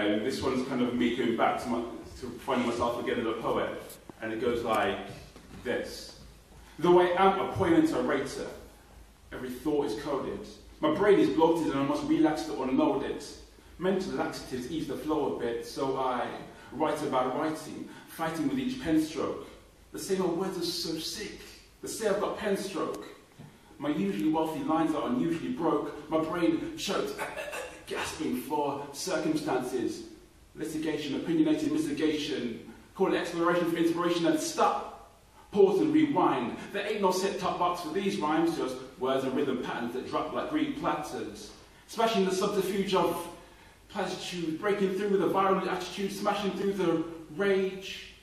This one's kind of me going back to finding myself again as a poet. And it goes like this. Though I am a poignant orator, every thought is coded. My brain is bloated and I must relax to unload it. Mental laxatives ease the flow a bit, so I write about writing, fighting with each pen stroke. The same old words are so sick. They say I've got pen stroke. My usually wealthy lines are unusually broke. My brain chokes, gasping for circumstances. Litigation, opinionated mitigation. Call it exploration for inspiration and stop. Pause and rewind. There ain't no set-top box for these rhymes, just words and rhythm patterns that drop like Greek platters. Smashing the subterfuge of platitude, breaking through with a violent attitude, smashing through the rage.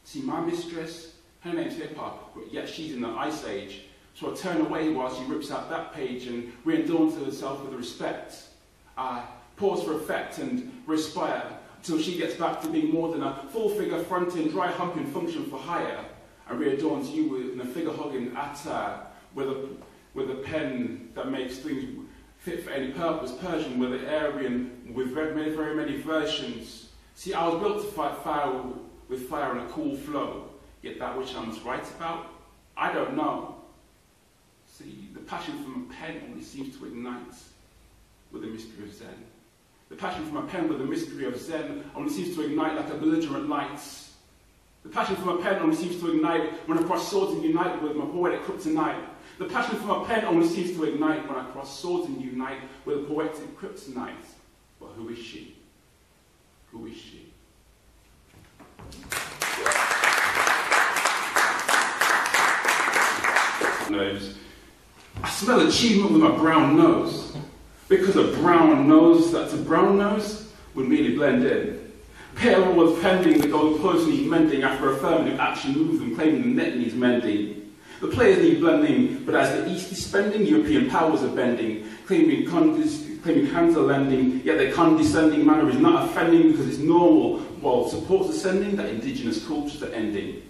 See, my mistress, her name's hip-hop, but yet she's in the ice age. So I turn away while she rips out that page and re-adorns herself with respect. I pause for effect and respire until she gets back to being more than a full-figure fronting, dry-humping function for hire, and re-adorns you with a figure-hugging attire with a pen that makes things fit for any purpose, Persian with an Aryan with very many versions. See, I was built to fight fire with fire and a cool flow, yet that which I must write about, I don't know. See, the passion from a pen only seems to ignite with the mystery of Zen. The passion from a pen with the mystery of Zen only seems to ignite like a belligerent light. The passion from a pen only seems to ignite when I cross swords and unite with my poetic kryptonite. The passion from a pen only seems to ignite when I cross swords and unite with a poetic kryptonite. But who is she? Who is she? Nose. I smell achievement with my brown nose. Because a brown nose that's a brown nose would merely blend in. Pale was pending the gold post needs mending after affirmative action moves and claiming the net needs mending. The players need blending, but as the East is spending, European powers are bending, claiming hands are lending, yet their condescending manner is not offending because it's normal, while supports are sending that indigenous cultures are ending.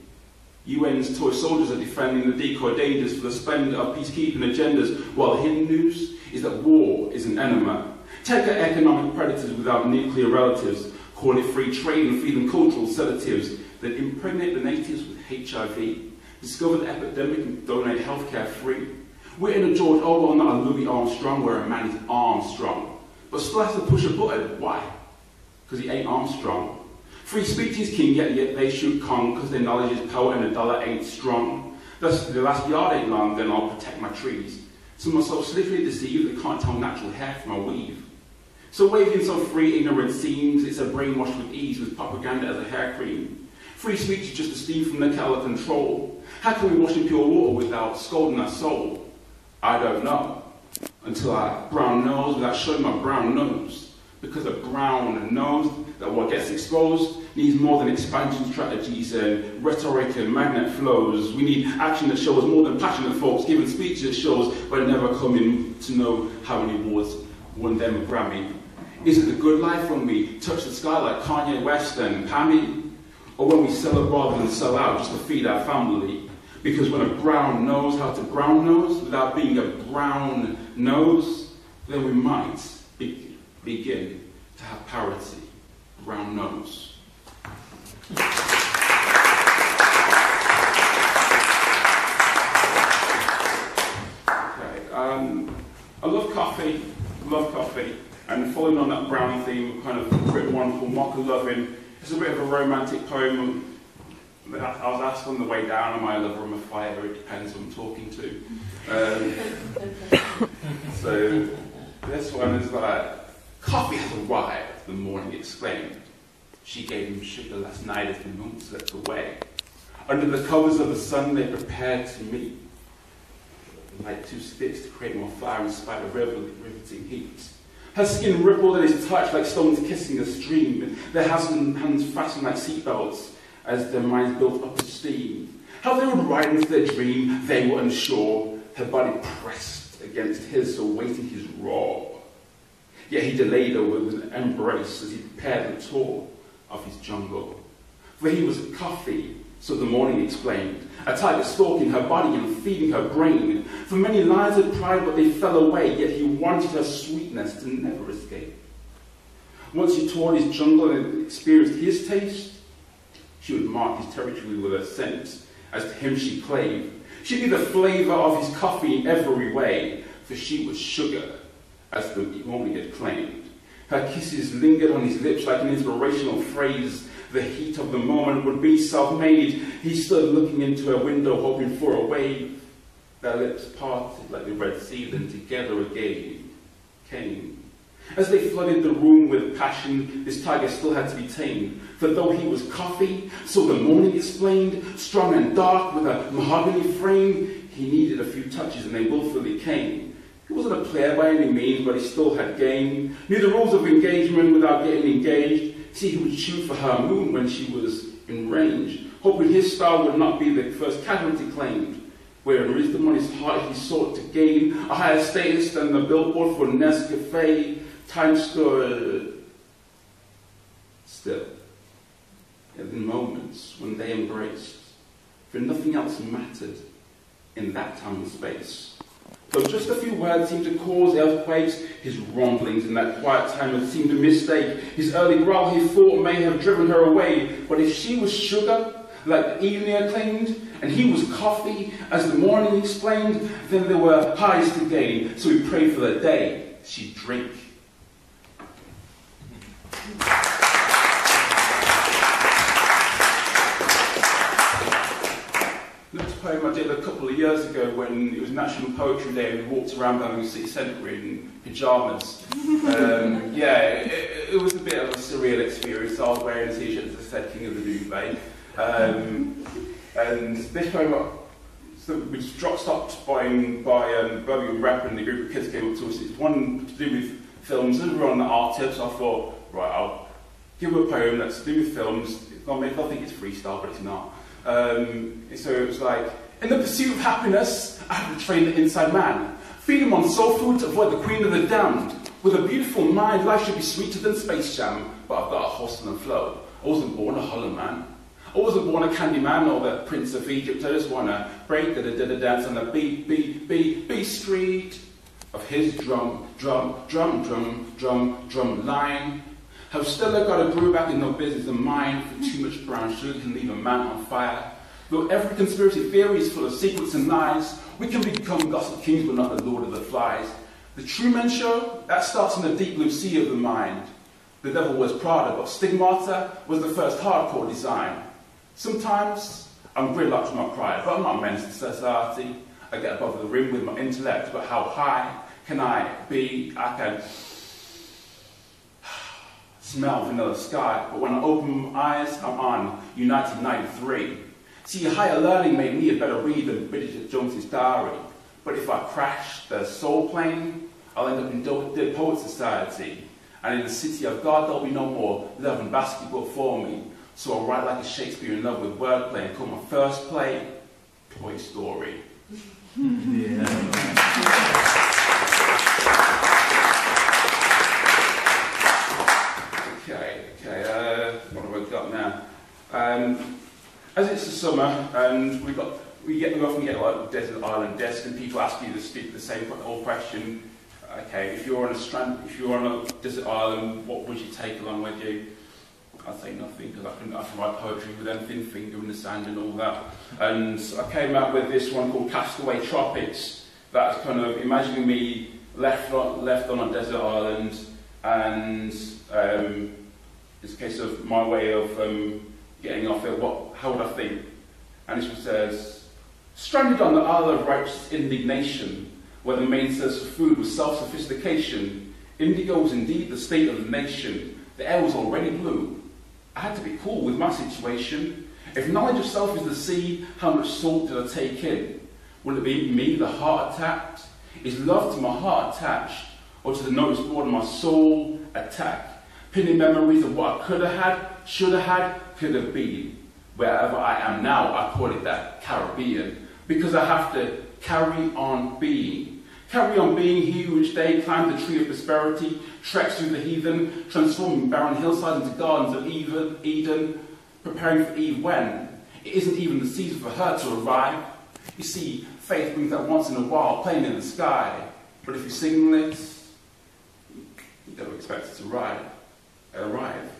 UN's toy soldiers are defending the decoy dangers for the splendor of peacekeeping agendas, while the hidden news is that war is an enema. Take our economic predators without nuclear relatives, call it free trade and feed them cultural sedatives that impregnate the natives with HIV, discover the epidemic and donate healthcare free. We're in a George Orwell, not a Louis Armstrong, where a man is Armstrong, but still has to push a button. Why? Because he ain't Armstrong. Free speech is king, yet they shoot Kong because their knowledge is power and the dollar ain't strong. Thus, the last yard ain't long, then I'll protect my trees. Some are so slickly deceived they can't tell natural hair from a weave. So waving so free ignorance seems, it's a brainwash with ease with propaganda as a hair cream. Free speech is just a steam from the kettle of control. How can we wash in pure water without scalding our soul? I don't know. Until I brown nose without showing my brown nose. Because a brown nose that what gets exposed needs more than expansion strategies and rhetoric and magnet flows. We need action that shows more than passionate folks giving speeches that shows but never coming to know how many awards won them a Grammy. Is it the good life when we touch the sky like Kanye West and Pammy? Or when we sell it rather than sell out just to feed our family? Because when a brown knows how to brown nose without being a brown nose, then we might begin to have parity. Brown nose. Okay, I love coffee, and following on that brown theme, kind of written one called Mocha Lovin'. It's a bit of a romantic poem that I was asked on the way down, am I a lover or am I a fighter? It depends who I'm talking to. So this one is like, coffee has arrived, the morning exclaimed. She gave him sugar last night as the moon slipped away. Under the covers of the sun they prepared to meet. Like two sticks to create more fire in spite of riveting heat. Her skin rippled at his touch like stones kissing a stream. Their hands fastened like seatbelts as their minds built up to steam. How they would ride into their dream, they were unsure. Her body pressed against his, so waiting his roar. Yet he delayed her with an embrace as he prepared the tour of his jungle. For he was coffee, so the morning explained, a tiger stalking her body and feeding her brain. For many lions had pried, but they fell away, yet he wanted her sweetness to never escape. Once she toured his jungle and experienced his taste, she would mark his territory with her scent, as to him she clave. She'd be the flavour of his coffee in every way, for she was sugar, as the moment had claimed. Her kisses lingered on his lips like an inspirational phrase. The heat of the moment would be self-made. He stood looking into her window, hoping for a wave. Their lips parted like the Red Sea, then together again came. As they flooded the room with passion, this tiger still had to be tamed. For though he was coffee, so the morning explained, strong and dark with a mahogany frame, he needed a few touches and they willfully came. He wasn't a player by any means, but he still had game. Knew the rules of engagement without getting engaged. See, he would shoot for her moon when she was in range, hoping his star would not be the first casualty claimed. Where in wisdom on his heart he sought to gain a higher status than the billboard for Nescafe. Time stood still in the moments when they embraced, for nothing else mattered in that time and space. Though just a few words seemed to cause earthquakes, his rumblings in that quiet time had seemed a mistake. His early growl, he thought, may have driven her away. But if she was sugar, like the evening claimed, and he was coffee, as the morning explained, then there were highs to gain. So we prayed for the day she'd drink. Next poem I did a couple of years ago when it was National Poetry Day and we walked around Birmingham City Centre in pyjamas. It was a bit of a surreal experience. I was wearing a t-shirt that said King of the Duvet. And this poem, so we stopped by Birmingham Rep, and the group of kids came up to us. It's one to do with films, and we were on the art tip, so I thought, right, I'll give a poem that's to do with films. I think it's freestyle, but it's not. So it was like, in the pursuit of happiness, I have to train the inside man. Feed him on soul food to avoid the queen of the damned. With a beautiful mind, life should be sweeter than Space Jam, but I've got a hustle and flow. I wasn't born a hollow man. I wasn't born a candy man or the Prince of Egypt. I just want to break the dance on the B street of his drum line. Have still got a brew back in no business of mine, for too much brown sugar can leave a man on fire. Though every conspiracy theory is full of secrets and lies, we can become gossip kings but not the lord of the flies. The Truman Show, that starts in the deep blue sea of the mind. The devil was Prada, but Stigmata was the first hardcore design. Sometimes I'm gridlocked with my pride, but I'm not a menace to society. I get above the rim with my intellect, but how high can I be? I can smell vanilla sky, but when I open my eyes, I'm on United 93. See, higher learning made me a better reader than Bridget Jones's diary. But if I crash the soul plane, I'll end up in Dead Poet Society. And in the city of God, there'll be no more love and basketball for me. So I'll write like a Shakespeare in love with wordplay and call my first play Toy Story. What have I got now? As it's the summer, and we often get like desert island desk, and people ask you the same old question. Okay, if you're on a desert island, what would you take along with you? I'd say nothing, because I can write poetry with anything, finger in the sand and all that. And I came out with this one called Custard, Tropics. That's kind of imagining me left on a desert island, and it's a case of my way of getting off it. How would I think? And this one says, stranded on the Isle of Righteous Indignation, where the main source of food was self-sophistication. Indigo was indeed the state of the nation. The air was already blue. I had to be cool with my situation. If knowledge of self is the sea, how much salt did I take in? Will it be me, the heart attacked? Is love to my heart attached, or to the notice board of my soul attacked? Pinning memories of what I could have had, should have had, could have been. Wherever I am now, I call it that Caribbean, because I have to carry on being. Carry on being he who each day climbed the tree of prosperity, treks through the heathen, transforming barren hillsides into gardens of Eden, preparing for Eve when it isn't even the season for her to arrive. You see, faith brings that once in a while, playing in the sky. But if you're singing this, you don't expect it to ride. arrive.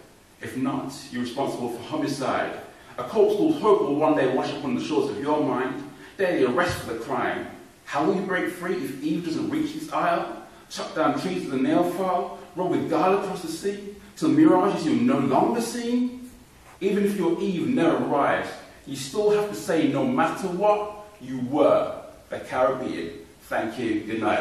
If not, you're responsible for homicide. A corpse called hope will one day wash up on the shores of your mind. They're the arrest for the crime. How will you break free if Eve doesn't reach this isle? Chop down trees with a nail file, roll with guile across the sea, till mirages you'll no longer see? Even if your Eve never arrives, you still have to say no matter what, you were the Caribbean. Thank you, good night.